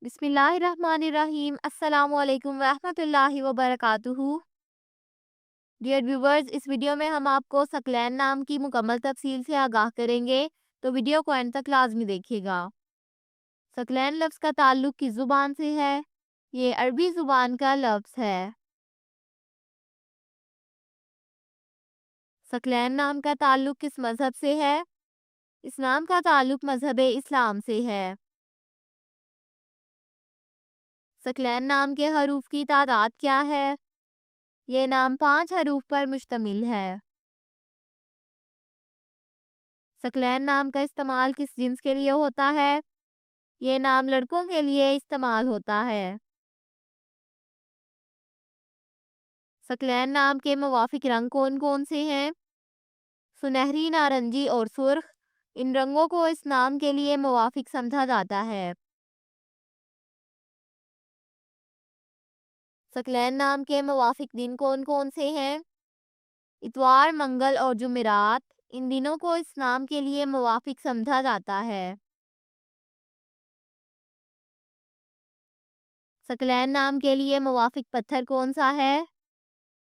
बिस्मिल्लाहिर्रहमानिर्रहीम अस्सलाम वालेकुम रहमतुल्लाहि व बरकातुहू। डियर व्यूवर्स, इस वीडियो में हम आपको सकलैन नाम की मुकम्मल तफसील से आगाह करेंगे, तो वीडियो को एंड तक लाजमी देखिएगा। सकलैन लफ्ज़ का ताल्लुक किस ज़ुबान से है? ये अरबी ज़ुबान का लफ्ज़ है। सकलैन नाम का ताल्लुक किस मज़हब से है? इस नाम का ताल्लुक मज़हब इस्लाम से है। सकलैन नाम के हरूफ की तादाद क्या है? ये नाम 5 हरूफ पर मुश्तमिल है। सकलैन नाम का इस्तेमाल किस जिन्स के लिए होता है? ये नाम लड़कों के लिए इस्तेमाल होता है। सकलैन नाम के मुवाफिक रंग कौन कौन से हैं? सुनहरी, नारंगी और सुर्ख। इन रंगों को इस नाम के लिए मुवाफिक समझा जाता है। सकलैन नाम के मुवाफिक दिन कौन कौन से हैं? इतवार, मंगल और जुमेरात। इन दिनों को इस नाम के लिए मुवाफिक समझा जाता है। सकलैन नाम के लिए मुवाफिक पत्थर कौन सा है?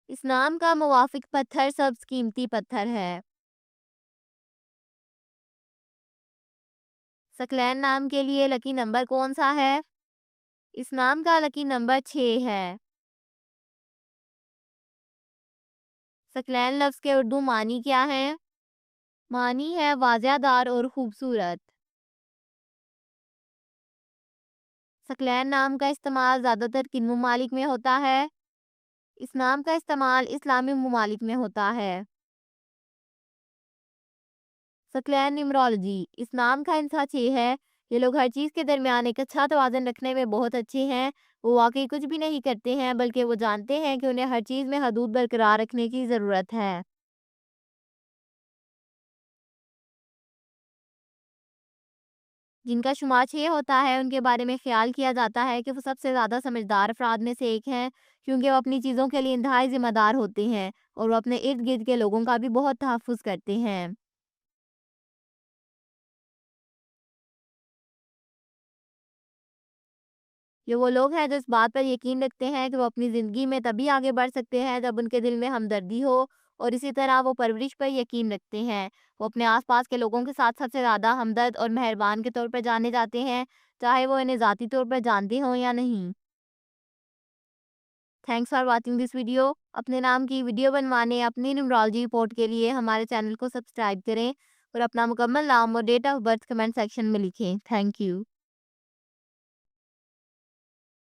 इस नाम का मुवाफिक पत्थर सब्ज़ कीमती पत्थर है। सकलैन नाम के लिए लकी नंबर कौन सा है? इस नाम का लकी नंबर 6 है। सकलैन लफ्ज़ के उर्दू मानी क्या है? मानी है वाज़ेहदार और खूबसूरत। सकलैन नाम का इस्तेमाल ज़्यादातर किन ममालिक में होता है? इस नाम का इस्तेमाल इस्लामी ममालिक में होता है। सकलैन न्यूमरोलॉजी। इस नाम का इंसा 6 है। ये लोग हर चीज़ के दरमियान एक अच्छा तवाज़ुन रखने में बहुत अच्छे हैं। वो वाकई कुछ भी नहीं करते हैं, बल्कि वो जानते हैं कि उन्हें हर चीज़ में हदूद बरकरार रखने की ज़रूरत है। जिनका शुमार 6 होता है, उनके बारे में ख़्याल किया जाता है कि वो सबसे ज़्यादा समझदार अफ़राद में से एक हैं, क्योंकि वो अपनी चीज़ों के लिए इंतहाई ज़िम्मेदार होते हैं और वो अपने इर्द-गिर्द के लोगों का भी बहुत तहफ़्फ़ुज़ करते हैं। ये वो लोग हैं जो इस बात पर यकीन रखते हैं कि वो अपनी ज़िंदगी में तभी आगे बढ़ सकते हैं जब उनके दिल में हमदर्दी हो, और इसी तरह वो परवरिश पर यकीन रखते हैं। वो अपने आस-पास के लोगों के साथ सबसे ज़्यादा हमदर्द और मेहरबान के तौर पर जाने जाते हैं, चाहे वो इन्हें ज़ाती तौर पर जानते हों या नहीं। Thanks for watching this video. अपने नाम की वीडियो बनवाने, अपनी न्यूमरोलॉजी रिपोर्ट के लिए हमारे चैनल को सब्सक्राइब करें और अपना मुकम्मल नाम और date of birth comment section में लिखें। Thank you.